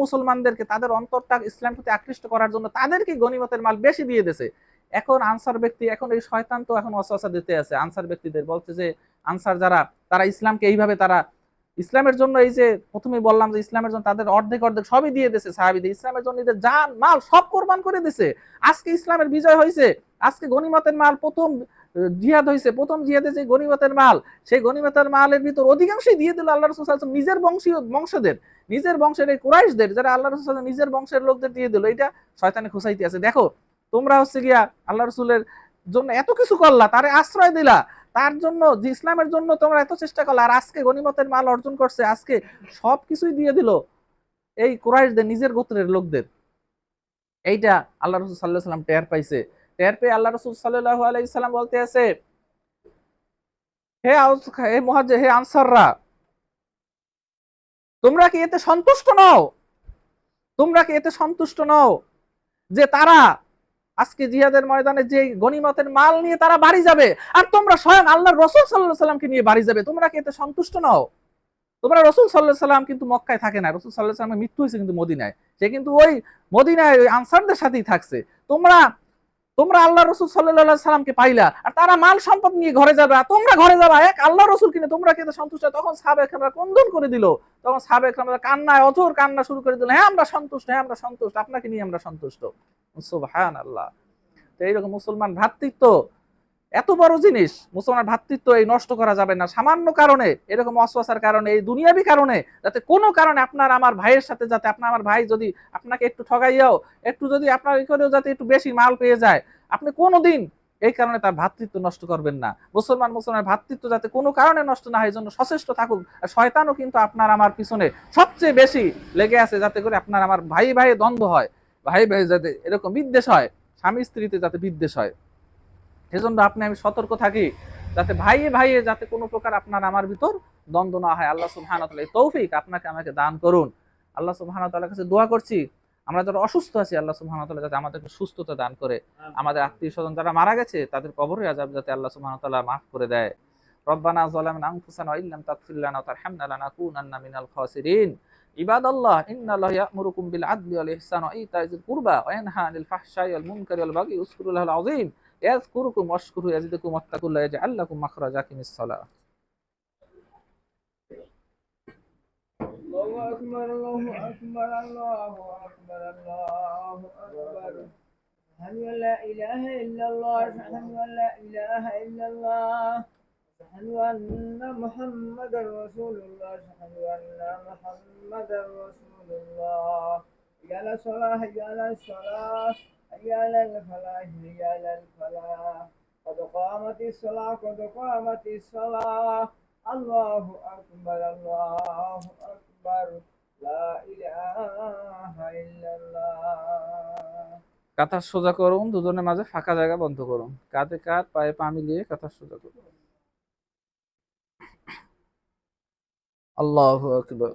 মুসলমানদেরকে তাদের অন্তরটা ইসলাম প্রতি আকৃষ্ট করার জন্য তাদেরকে গনিমতের মাল বেশি দিয়ে দিয়েছে। এখন আনসার ব্যক্তি, এখন এই শয়তান তো এখন ওয়াসওয়াসা দিতে আছে আনসার ব্যক্তিদের, বলছে যে আনসার যারা, তারা ইসলামকে এইভাবে, তারা ইসলামের জন্য, এই যে প্রথমে বললাম যে ইসলামের জন্য তাদের অর্ধেক অর্ধেক সবই দিয়ে দিয়েছে সাহাবীদের, ইসলামের জন্য নিজের জান মাল সব কোরবান করে দিয়েছে। আজকে ইসলামের বিজয় হয়েছে, আজকে গনিমতের মাল, প্রথম জিহাদ হয়েছে, প্রথম জিহাদে যে গনিমতের মাল, সেই গনিমতের মালের ভিতর অধিকাংশই দিয়ে দিল আল্লাহ রাসূল সাল্লাল্লাহু আলাইহি ওয়াসাল্লাম নিজের বংশদের, নিজের বংশের এই কুরাইশদের, যারা আল্লাহ রাসূল সাল্লাল্লাহু আলাইহি ওয়াসাল্লাম নিজের বংশের লোকদের দিয়ে দিল। এটা শয়তানে খুসাইতে আছে। দেখো তোমরা হচ্ছে গিয়া আল্লাহ রাসূলের জন্য এত কিছু করলা, তারে আশ্রয় দিলা, তার জন্য যে ইসলামের জন্য তোমরা এত চেষ্টা করলা, আর আজকে গনিমতের মাল অর্জন করছে, আজকে সবকিছুই দিয়ে দিল এই কুরাইশদের নিজের গোত্রের লোকদের। এইটা আল্লাহ রাসূল সাল্লাল্লাহু আলাইহি ওয়াসাল্লাম টের পাইছে। টের পেয়ে আল্লাহ রাসূল সাল্লাল্লাহু আলাইহি ওয়াসাল্লাম বলতে আছে, হে মুহাজির, হে আনসাররা, তোমরা কি এতে সন্তুষ্ট নও? তোমরা কি এতে সন্তুষ্ট নও যে তারা আজকে জিহাদের ময়দানে যে গনিমতের মাল নিয়ে তারা বাড়ি যাবে, আর তোমরা স্বয়ং আল্লাহর রাসূল সাল্লাল্লাহু আলাইহি সাল্লামকে নিয়ে বাড়ি যাবে? তোমরা কি এতে সন্তুষ্ট নও? তোমরা রাসূল সাল্লাল্লাহু আলাইহি সাল্লাম কিন্তু মক্কায় থাকে না, রাসূল সাল্লাল্লাহু আলাইহি সাল্লামের মৃত্যু হয়েছে কিন্তু মদিনায়, সে কিন্তু ওই মদিনায় ওই আনসারদের সাথেই থাকছে। তোমরা তোমরা আল্লাহ রসুল সাল্লাল্লাহু আলাইহি সাল্লামকে পাইলা, আর তারা মাল সম্পদ নিয়ে ঘরে যাবে, আর তোমরা ঘরে যাবা এক আল্লাহ রসুল কিনে, তোমরা কি সন্তুষ্ট? তখন সাহাবা একরামরা ক্রন্দন করে দিল, তখন সাহাবা একরামরা কান্নায় অঝোর কান্না শুরু করে দিল, হ্যাঁ আমরা সন্তুষ্ট, হ্যাঁ আমরা সন্তুষ্ট, আপনাকে নিয়ে আমরা সন্তুষ্ট। সুবহানাল্লাহ। তো এইরকম মুসলমান ভ্রাতৃত্ব এত বড় জিনিস, মুসলমান ভ্রাতৃত্ব এই নষ্ট করা যাবে না সামান্য কারণে, এরকম অসওয়াসার কারণে, এই দুনিয়াবি কারণে, যাতে কোনো কারণে আপনার আমার ভাইয়ের সাথে, যাতে আপনার আমার ভাই যদি আপনাকে একটু ঠগাইয়াও, একটু যদি আপনার করেও যাতে একটু বেশি মাল পেয়ে যায়, আপনি কোনোদিন এই কারণে তার ভ্রাতৃত্ব নষ্ট করবেন না। মুসলমানের ভ্রাতৃত্ব যাতে কোনো কারণে নষ্ট না হয়, এই জন্য সচেষ্ট থাকুক। আর শয়তানও কিন্তু আপনার আমার পিছনে সবচেয়ে বেশি লেগে আছে, যাতে করে আপনার আমার ভাই ভাই দ্বন্দ্ব হয়, ভাই ভাই যাতে এরকম বিদ্বেষ হয়, স্বামী স্ত্রীতে যাতে বিদ্বেষ হয়। সেজন্য আপনি আমি সতর্ক থাকি, যাতে ভাইয়ে ভাইয়ে যাতে কোনো প্রকার আপনার আমার ভিতর দ্বন্দ্ব না হয়। আল্লাহ সুবহানাহু ওয়া তাআলা এই তৌফিক আপনাকে আমাকে দান করুন। আল্লাহ সুবহানাহু ওয়া তাআলার কাছে দোয়া করছি, আমরা যারা অসুস্থ আছি আল্লাহ সুবহানাহু ওয়া তাআলা যাতে আমাদেরকে সুস্থতা দান করে, আমাদের আত্মীয় স্বজন যারা মারা গেছে তাদের কবরের আযাব যাতে আল্লাহ সুবহানাহু ওয়া তাআলা মাফ করে দেয়। রব্বানা যালামনা আনফুসানা ওয়া ইল্লাম তাগফির লানা ওয়া তারহামনা লানাকুনান্না মিনাল খাসিরিন। ইবাদাল্লাহ ইন্নাল্লাহা ইয়া'মুরুকুম বিল আদলি ওয়াল ইহসানি ওয়া ইতা'যিল কুরবা ওয়া ইয়ানহা আনিল ফাহশাই ওয়াল মুনকারি ওয়াল বাগই ওয়াজকুরুল্লাহাল আযীম ইয়াযকুরুকুম ওয়াশকুরু ইয়াজিদকুম ওয়াত্তাকুল্লাহ ইয়াজআল লাকুম মাখরাজা। আকিমিস সালাহ। আল্লাহু আকবার, আল্লাহু আকবার, আল্লাহু আকবার, আল্লাহু আকবার। আশহাদু আল লা ইলাহা ইল্লাল্লাহ, আশহাদু আল লা ইলাহা ইল্লাল্লাহ, আশহাদু আন্না মুহাম্মাদার রাসূলুল্লাহ, আশহাদু আন্না মুহাম্মাদার রাসূলুল্লাহ। ইয়া লা সালাহ, ইয়া লা সালাহ। حي على الفلاح حي على الفلاح قد قامت الصلاة قد قامت الصلاة الله أكبر الله أكبر لا إله إلا الله কাঁথা সোজা করুন, দুজনের মাঝে ফাঁকা জায়গা বন্ধ করুন, কাঁধে কাঁধ পায়ে পা মিলিয়ে কাঁথা সোজা করুন। আল্লাহু আকবার।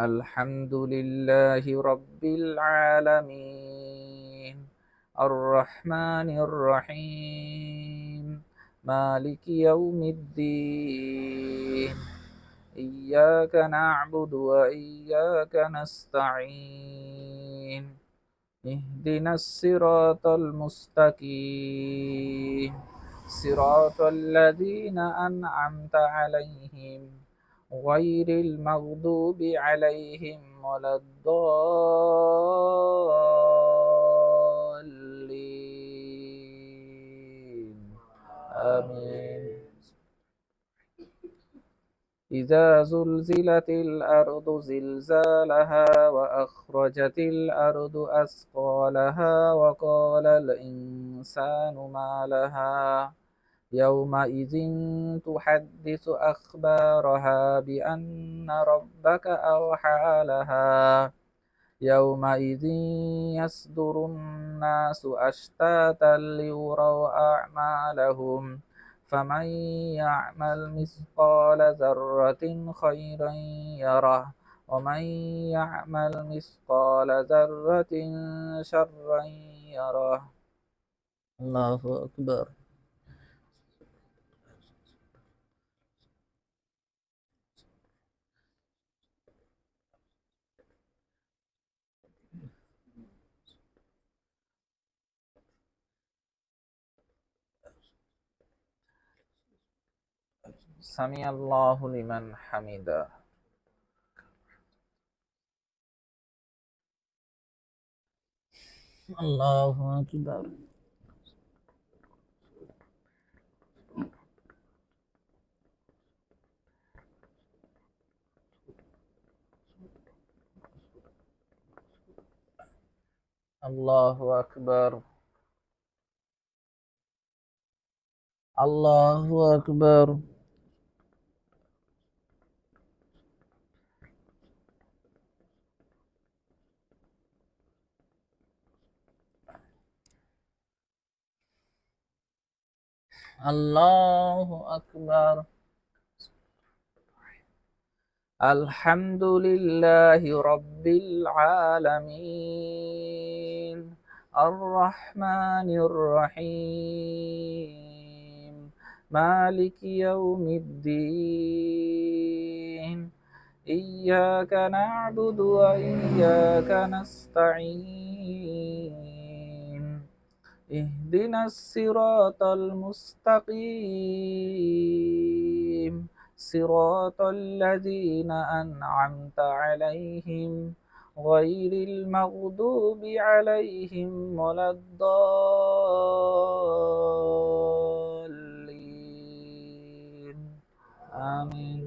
আলহামদুলিল্লাহি রাব্বিল আলামিন আর রহমানির রহিম মালিকি ইয়াউমিদ্দিন ইয়্যাকা না'বুদু ওয়া ইয়্যাকা নাস্তাঈন ইহদিনাস সিরাতাল মুস্তাকিম সিরাতাল লাযীনা আন'আমতা আলাইহিম গয়রিল মাগদুবি আলাইহিম ওয়ালাদ-দাল্লিন আমিন। إذا زلزلت الأرض زلزالها وأخرجت الأرض أثقالها وقال الإنسان ما لها يومئذ تحدث أخبارها بأن ربك أوحى لها يومئذ يصدر الناس أشتاتا ليروا أعمالهم فمن يعمل مثقال ذرة خيرا يره ومن يعمل مثقال ذرة شرا يره الله أكبر سمع الله لمن حمده الله أكبر الله أكبر الله أكبر الله أكبر الحمد لله رب العالمين الرحمن الرحيم مالك يوم الدين إياك نعبد وإياك نستعين اهدنا الصراط المستقيم صراط الذين أنعمت عليهم غير المغضوب عليهم ولا الضالين آمين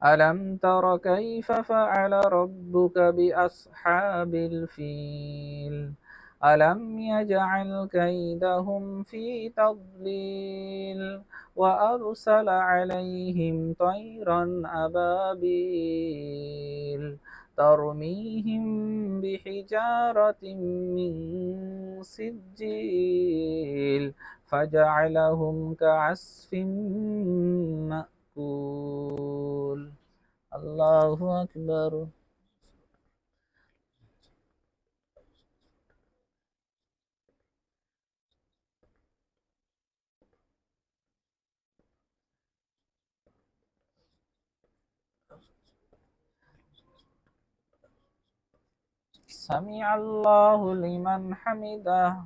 ألم تر كيف فعل ربك بأصحاب الفيل ألم يجعل كيدهم في تضليل وأرسل عليهم طيرا أبابيل ترميهم بحجارة من سجيل فجعلهم كعصف مأكول الله أكبر سمع الله لمن حمده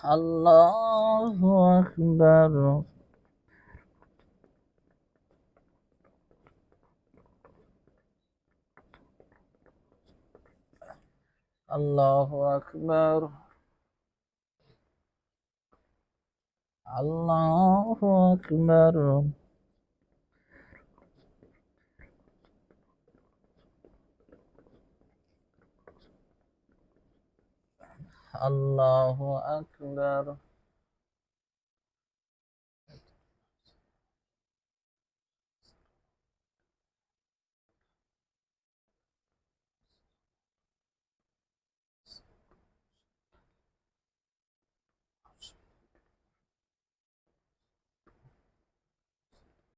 الله أكبر الله أكبر الله أكبر الله أكبر